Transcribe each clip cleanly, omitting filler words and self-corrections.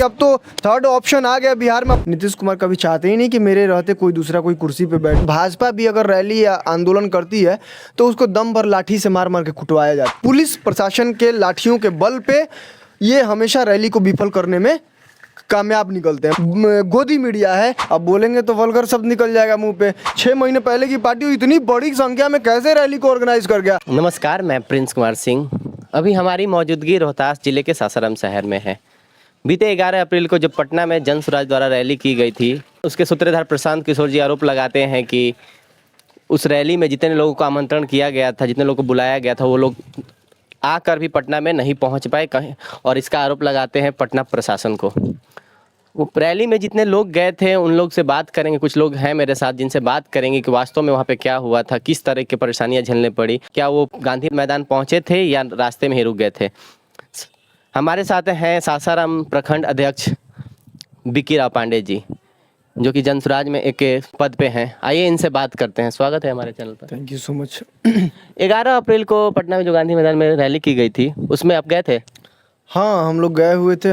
अब तो third option आ गया बिहार में। नीतीश कुमार कभी चाहते ही नहीं कि मेरे रहते कोई दूसरा कोई कुर्सी पे बैठ। भाजपा भी अगर रैली या आंदोलन करती है तो उसको दम भर लाठी से मार मार के कुटवाया जाता है। पुलिस प्रशासन के लाठियों के बल पे ये हमेशा रैली को विफल करने में कामयाब निकलते हैं। गोदी मीडिया है, अब बोलेंगे तो वल्गर शब्द निकल जाएगा मुंह पे। 6 महीने पहले की पार्टी इतनी बड़ी संख्या में कैसे रैली को ऑर्गेनाइज कर गया। नमस्कार, मैं प्रिंस कुमार सिंह। अभी हमारी मौजूदगी रोहतास जिले के सासाराम शहर में है। बीते 11 अप्रैल को जब पटना में जन स्वराज द्वारा रैली की गई थी, उसके सूत्रधार प्रशांत किशोर जी आरोप लगाते हैं कि उस रैली में जितने लोगों को आमंत्रण किया गया था, जितने लोगों को बुलाया गया था, वो लोग आकर भी पटना में नहीं पहुंच पाए कहीं, और इसका आरोप लगाते हैं पटना प्रशासन को। वो रैली में जितने लोग गए थे उन लोग से बात करेंगे। कुछ लोग हैं मेरे साथ जिनसे बात करेंगे कि वास्तव में वहाँ पे क्या हुआ था, किस तरह की परेशानियाँ झेलने पड़ी, क्या वो गांधी मैदान पहुँचे थे या रास्ते में ही रुक गए थे। हमारे साथ हैं सासाराम प्रखंड अध्यक्ष बिक्की राव पांडे जी, जो कि जन स्वराज में एक पद पे हैं। आइए इनसे बात करते हैं। स्वागत है हमारे चैनल पर। Thank you so much. 11 अप्रैल को पटना में जो गांधी मैदान में रैली की गई थी, उसमें आप गए थे? हाँ, हम लोग गए हुए थे।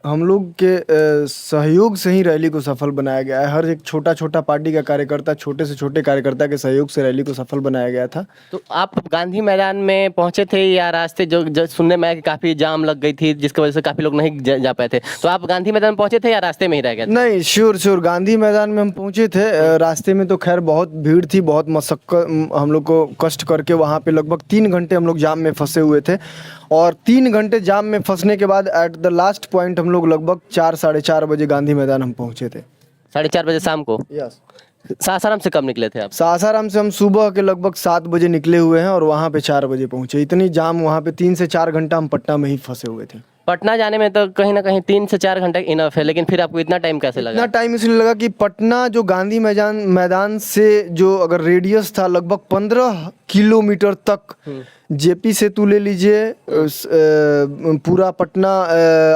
हम लोग के सहयोग से ही रैली को सफल बनाया गया है। हर एक छोटा छोटा पार्टी का कार्यकर्ता, छोटे से छोटे कार्यकर्ता के सहयोग से रैली को सफल बनाया गया था। तो आप गांधी मैदान में पहुंचे थे या रास्ते जो सुनने में आया कि काफ़ी जाम लग गई थी जिसकी वजह से काफ़ी लोग नहीं जा पाए थे, तो आप गांधी मैदान में पहुंचे थे या रास्ते में ही रह गए थे? नहीं, श्योर गांधी मैदान में हम पहुंचे थे। रास्ते में तो खैर बहुत भीड़ थी, बहुत मशक्कत, हम लोग को कष्ट करके वहाँ पे लगभग 3 घंटे हम लोग जाम में फंसे हुए थे। और 3 घंटे जाम में फंसने के बाद एट द लास्ट पॉइंट हम लोग लगभग 4 साढ़े 4 बजे गांधी मैदान हम पहुंचे थे। 4:30 बजे शाम को? यस। सासाराम से कब निकले थे आप? सासाराम से हम सुबह के लगभग 7 बजे निकले हुए हैं और वहाँ पे 4 बजे पहुंचे। इतनी जाम वहाँ पे 3 से 4 घंटा हम पटना में ही फंसे हुए थे। पटना जाने में तो कहीं ना कहीं 3 से 4 घंटे इनफ है, लेकिन फिर आपको इतना टाइम कैसे लगा? इतना टाइम इसलिए लगा कि पटना जो गांधी मैदान से जो अगर रेडियस था लगभग 15 किलोमीटर तक, जेपी सेतु ले लीजिए, पूरा पटना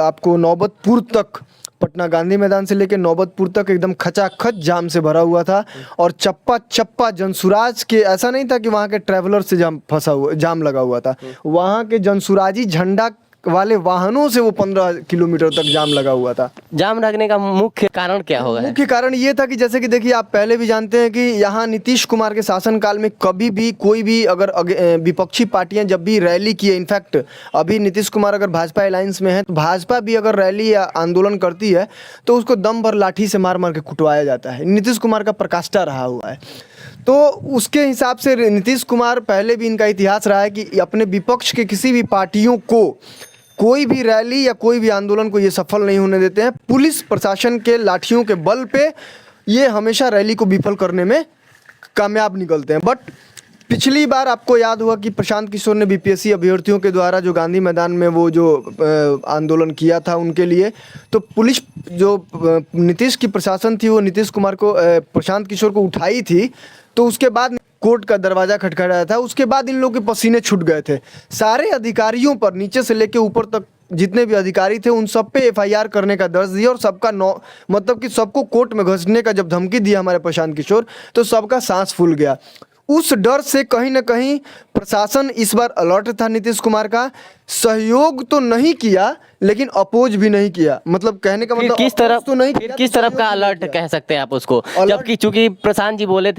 आपको नौबतपुर तक, पटना गांधी मैदान से लेकर नौबतपुर तक एकदम खचाखच जाम से भरा हुआ था। और चप्पा चप्पा जनसुराज के, ऐसा नहीं था कि वहाँ के ट्रैवलर से जाम लगा हुआ था, वहाँ के जनसुराजी झंडा वाले वाहनों से वो 15 किलोमीटर तक जाम लगा हुआ था। जाम लगने का मुख्य कारण क्या होगा? मुख्य कारण ये था कि जैसे कि देखिए, आप पहले भी जानते हैं कि यहाँ नीतीश कुमार के शासनकाल में कभी भी कोई भी अगर विपक्षी पार्टियां जब भी रैली की है, इनफैक्ट अभी नीतीश कुमार अगर भाजपा अलायंस में है तो भाजपा भी अगर रैली या आंदोलन करती है तो उसको दम भर लाठी से मार मार के कुटवाया जाता है। नीतीश कुमार का प्रकाष्ठा रहा हुआ है। तो उसके हिसाब से नीतीश कुमार, पहले भी इनका इतिहास रहा है कि अपने विपक्ष के किसी भी पार्टियों को कोई भी रैली या कोई भी आंदोलन को ये सफल नहीं होने देते हैं। पुलिस प्रशासन के लाठियों के बल पे ये हमेशा रैली को विफल करने में कामयाब निकलते हैं। बट पिछली बार आपको याद होगा कि प्रशांत किशोर ने बीपीएससी अभ्यर्थियों के द्वारा जो गांधी मैदान में वो जो आंदोलन किया था उनके लिए, तो पुलिस जो नीतीश की प्रशासन थी वो नीतीश कुमार को, प्रशांत किशोर को उठाई थी। तो उसके बाद कोर्ट का दरवाजा खटखटाया था। उसके बाद इन लोगों के पसीने छूट गए थे। सारे अधिकारियों पर, नीचे से लेके ऊपर तक जितने भी अधिकारी थे, उन सब पे एफआईआर करने का दर्ज दिया और सबका मतलब कि सबको कोर्ट में घसीटने का जब धमकी दिया हमारे प्रशांत किशोर, तो सबका सांस फूल गया। उस डर से कहीं ना कहीं प्रशासन इस बार अलर्ट था। नीतीश कुमार का सहयोग तो नहीं किया लेकिन अपोज भी नहीं किया। मतलब कहने का मतलब किस तरफ तो नहीं, किस तरफ का अलर्ट कह सकते हैं आप उसको? जबकि चूंकि प्रशांत जी बोले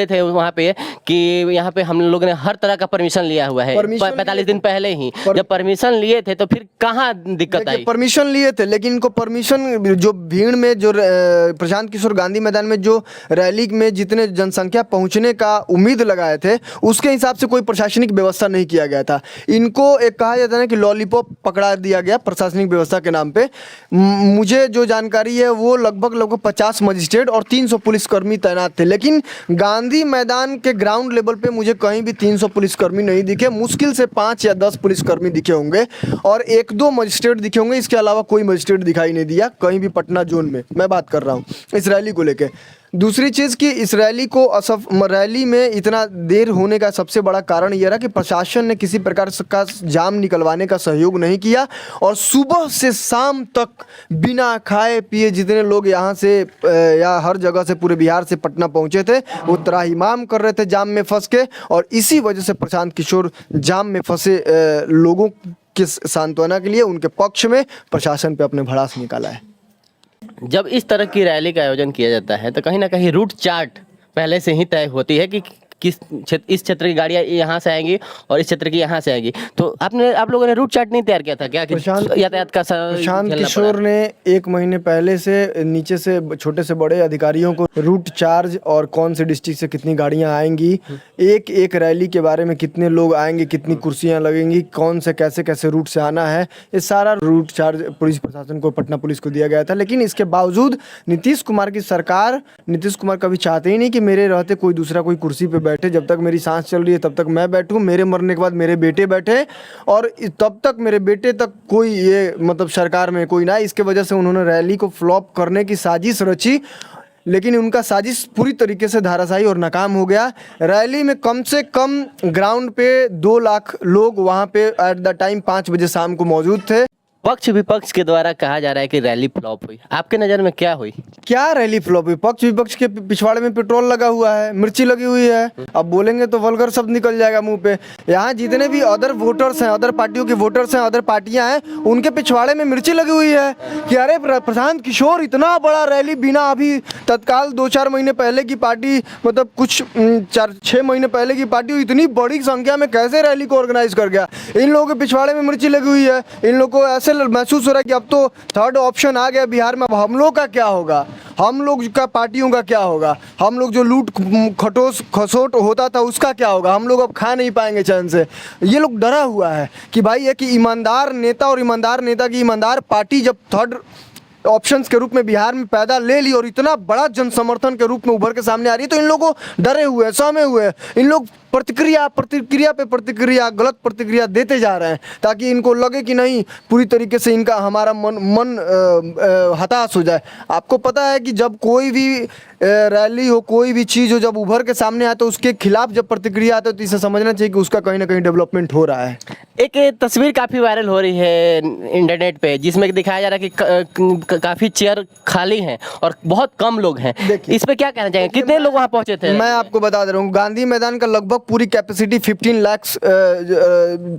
थे वहाँ पे कि यहाँ पे हम लोगों ने हर तरह का परमिशन लिया हुआ है 45 दिन पहले ही। जब परमिशन लिए थे तो फिर कहाँ दिक्कत आई? परमिशन लिए थे लेकिन इनको परमिशन, जो भीड़ में जो प्रशांत किशोर गांधी मैदान में जो रैली में जितने जनसंख्या पहुंचने का उम्मीद लगाए थे, उसके हिसाब से कोई प्रशासनिक व्यवस्था नहीं किया गया था। इनको एक कहा जाता है कि लॉलीपॉप पकड़ा दिया गया प्रशासनिक व्यवस्था के नाम पे। मुझे जो जानकारी है वो लगभग 50 मजिस्ट्रेट और 300 पुलिसकर्मी तैनात थे, लेकिन गांधी मैदान के ग्राउंड लेवल पे मुझे कहीं भी 300 पुलिसकर्मी नहीं दिखे। मुश्किल से 5 या 10 पुलिसकर्मी दिखे होंगे और 1-2 मजिस्ट्रेट दिखे होंगे। इसके अलावा कोई मजिस्ट्रेट दिखाई नहीं दिया कहीं भी पटना जोन में। मैं बात कर रहा हूँ इस रैली को लेके। दूसरी चीज़ कि इस रैली को रैली में इतना देर होने का सबसे बड़ा कारण यह रहा कि प्रशासन ने किसी प्रकार का जाम निकलवाने का सहयोग नहीं किया और सुबह से शाम तक बिना खाए पिए जितने लोग यहाँ से या हर जगह से पूरे बिहार से पटना पहुँचे थे वो त्राहिमाम कर रहे थे जाम में फंस के। और इसी वजह से प्रशांत किशोर जाम में फंसे लोगों किस सांत्वना के लिए उनके पक्ष में प्रशासन पे अपने भड़ास निकाला है। जब इस तरह की रैली का आयोजन किया जाता है तो कहीं ना कहीं रूट चार्ट पहले से ही तय होती है कि किस क्षेत्र, इस क्षेत्र की गाड़ियाँ यहाँ से आएंगी और इस क्षेत्र की यहाँ से आएंगी। तो आप लोगों ने रूट चार्ट नहीं तैयार किया था क्या कि यातायात का प्रशांत किशोर ने 1 महीने पहले से नीचे से छोटे से बड़े अधिकारियों को रूट चार्ज और कौन से डिस्ट्रिक्ट से कितनी गाड़ियां आएंगी, एक एक रैली के बारे में कितने लोग आएंगे, कितनी कुर्सियां लगेंगी, कौन से कैसे कैसे रूट से आना है, ये सारा रूट चार्ज पुलिस प्रशासन को, पटना पुलिस को दिया गया था। लेकिन इसके बावजूद नीतीश कुमार की सरकार, नीतीश कुमार कभी चाहते ही नहीं कि मेरे रहते कोई दूसरा कोई कुर्सी पे बैठे। जब तक मेरी सांस चल रही है तब तक मैं बैठूं, मेरे मरने के बाद मेरे बेटे बैठे और तब तक मेरे बेटे तक कोई ये मतलब सरकार में कोई ना। इसके वजह से उन्होंने रैली को फ्लॉप करने की साजिश रची, लेकिन उनका साजिश पूरी तरीके से धाराशायी और नाकाम हो गया। रैली में कम से कम ग्राउंड पे 2 लाख लोग वहाँ पे एट द टाइम 5 बजे शाम को मौजूद थे। पक्ष विपक्ष के द्वारा कहा जा रहा है कि रैली फ्लॉप हुई, आपके नज़र में क्या हुई? क्या रैली फ्लॉप हुई? पक्ष विपक्ष के पिछवाड़े में पेट्रोल लगा हुआ है, मिर्ची लगी हुई है। अब बोलेंगे तो वल्गर शब्द निकल जाएगा मुंह पे। यहाँ जितने भी अदर वोटर्स हैं, अदर पार्टियों के वोटर्स हैं, अदर पार्टियां हैं, उनके पिछवाड़े में मिर्ची लगी हुई है कि अरे प्रशांत किशोर इतना बड़ा रैली बिना अभी तत्काल 2-4 महीने पहले की पार्टी, मतलब कुछ 4-6 महीने पहले की पार्टी इतनी बड़ी संख्या में कैसे रैली को ऑर्गेनाइज कर गया। इन लोगों के पिछवाड़े में मिर्ची लगी हुई है। इन लोगों को ऐसे महसूस हो रहा है कि अब तो थर्ड ऑप्शन आ गया बिहार में, अब हम लोग का क्या होगा, हम लोग का पार्टियों का क्या होगा, हम लोग जो लूट खसोट होता था उसका क्या होगा, हम लोग अब खा नहीं पाएंगे चैन से। ये लोग डरा हुआ है कि भाई ये कि ईमानदार नेता और ईमानदार नेता की ईमानदार पार्टी जब थर्ड ऑप्शंस के रूप में बिहार में पैदा ले ली और इतना बड़ा जन समर्थन के रूप में उभर के सामने आ रही है, तो इन लोगों को डरे हुए, सहमे हुए, इन लोग प्रतिक्रिया पे प्रतिक्रिया, गलत प्रतिक्रिया देते जा रहे हैं ताकि इनको लगे कि नहीं पूरी तरीके से इनका हमारा मन हताश हो जाए। आपको पता है कि जब कोई भी रैली हो, कोई भी चीज़ हो, जब उभर के सामने आए तो उसके खिलाफ जब प्रतिक्रिया आती है तो इसे समझना चाहिए कि उसका कहीं ना कहीं डेवलपमेंट हो रहा है। एक तस्वीर काफ़ी वायरल हो रही है इंटरनेट पे जिसमें दिखाया जा रहा है कि काफ़ी चेयर खाली हैं और बहुत कम लोग हैं। इस पे क्या कहना चाहेंगे, कितने लोग वहाँ पहुँचे थे? मैं आपको बता दे रहा हूँ, गांधी मैदान का लगभग पूरी कैपेसिटी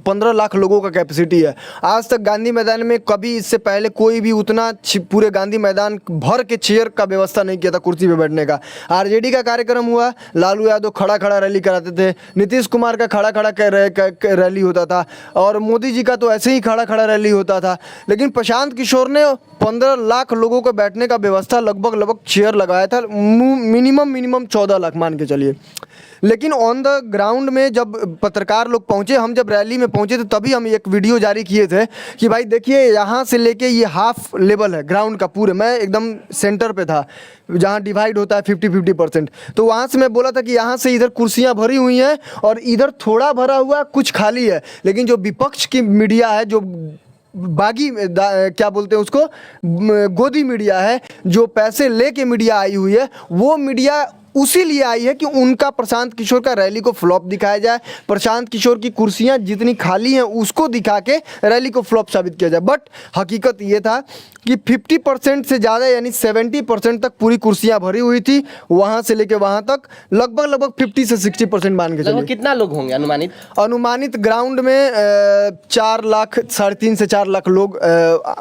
15 लाख लोगों का कैपेसिटी है। आज तक गांधी मैदान में कभी इससे पहले कोई भी उतना पूरे गांधी मैदान भर के चेयर का व्यवस्था नहीं किया था कुर्सी पे बैठने का। आरजेडी का कार्यक्रम हुआ, लालू यादव खड़ा खड़ा रैली कराते थे, नीतीश कुमार का खड़ा खड़ा रैली होता था और मोदी जी का तो ऐसे ही खड़ा खड़ा रैली होता था। लेकिन प्रशांत किशोर ने 15 लाख लोगों को बैठने का व्यवस्था लगभग चेयर लगाया था, मिनिमम 14 लाख मान के चलिए। लेकिन ऑन द ग्राउंड में जब पत्रकार लोग पहुंचे, हम जब रैली में पहुंचे तो तभी हम एक वीडियो जारी किए थे कि भाई देखिए यहाँ से लेके ये हाफ लेवल है ग्राउंड का पूरे, मैं एकदम सेंटर पे था जहाँ डिवाइड होता है 50-50%। तो वहाँ से मैं बोला था कि यहाँ से इधर कुर्सियाँ भरी हुई हैं और इधर थोड़ा भरा हुआ कुछ खाली है। लेकिन जो विपक्ष की मीडिया है, जो बागी क्या बोलते हैं उसको, गोदी मीडिया है, जो पैसे लेके मीडिया आई हुई है, वो मीडिया उसी लिए आई है कि उनका प्रशांत किशोर का रैली को फ्लॉप दिखाया जाए, प्रशांत किशोर की कुर्सियां जितनी खाली हैं उसको दिखा के रैली को फ्लॉप साबित किया जाए। बट हकीकत ये था कि 50% से ज़्यादा यानी 70% तक पूरी कुर्सियां भरी हुई थी, वहाँ से लेके वहाँ तक लगभग 50 से 60% मान के चलिए। कितना लोग होंगे अनुमानित ग्राउंड में 4 लाख 3.5 से 4 लाख लोग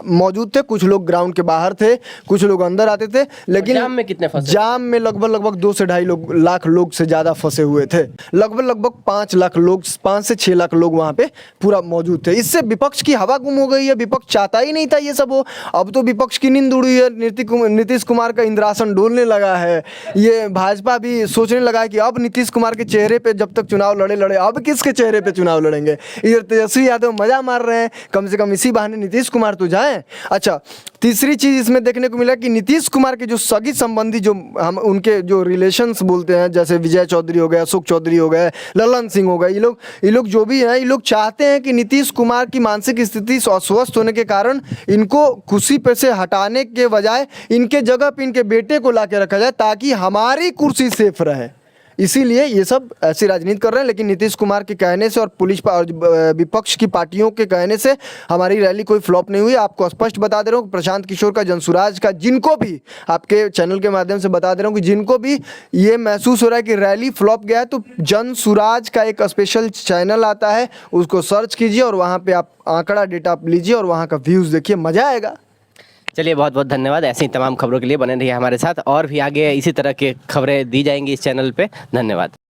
मौजूद थे। कुछ लोग ग्राउंड के बाहर थे, कुछ लोग अंदर आते थे। लेकिन जाम में कितने फंसे? जाम में लगभग 2 से 2.5 लाख लोग से ज़्यादा फंसे हुए थे। लगभग 5 लाख लोग, 5 से 6 लाख लोग वहाँ पे पूरा मौजूद थे। इससे विपक्ष की हवा गुम हो गई है। विपक्ष चाहता ही नहीं था ये सब हो। अब तो विपक्ष की नींद उड़ी है, नीतीश कुमार का इंद्रासन डोलने लगा है। ये भाजपा भी सोचने लगा है कि अब नीतीश कुमार के चेहरे पे जब तक चुनाव लड़े, अब किसके चेहरे पे चुनाव लड़ेंगे। इधर तेजस्वी यादव मजा मार रहे हैं, कम से कम इसी बहाने नीतीश कुमार तो जाएं। अच्छा, तीसरी चीज इसमें देखने को मिला कि नीतीश कुमार के जो सगी संबंधी, जो हम उनके जो रिलेशंस बोलते हैं, जैसे विजय चौधरी हो गए, अशोक चौधरी हो गए, ललन सिंह हो गए, ये लोग जो भी हैं, ये लोग चाहते हैं कि नीतीश कुमार की मानसिक स्थिति अस्वस्थ होने के कारण इनको कुर्सी पे से हटाने के बजाय इनके जगह पे इनके बेटे को ला के रखा जाए ताकि हमारी कुर्सी सेफ रहे। इसीलिए ये सब ऐसी राजनीति कर रहे हैं। लेकिन नीतीश कुमार के कहने से और और विपक्ष की पार्टियों के कहने से हमारी रैली कोई फ्लॉप नहीं हुई। आपको स्पष्ट बता दे रहा हूँ कि प्रशांत किशोर का, जनसुराज का, जिनको भी, आपके चैनल के माध्यम से बता दे रहा हूँ कि जिनको भी ये महसूस हो रहा है कि रैली फ्लॉप गया है, तो जनसुराज का एक स्पेशल चैनल आता है, उसको सर्च कीजिए और वहाँ पे आप आंकड़ा डेटा आप लीजिए और वहाँ का व्यूज़ देखिए, मज़ा आएगा। चलिए, बहुत बहुत धन्यवाद। ऐसी ही तमाम खबरों के लिए बने रहिए हमारे साथ, और भी आगे इसी तरह की खबरें दी जाएंगी इस चैनल पे। धन्यवाद।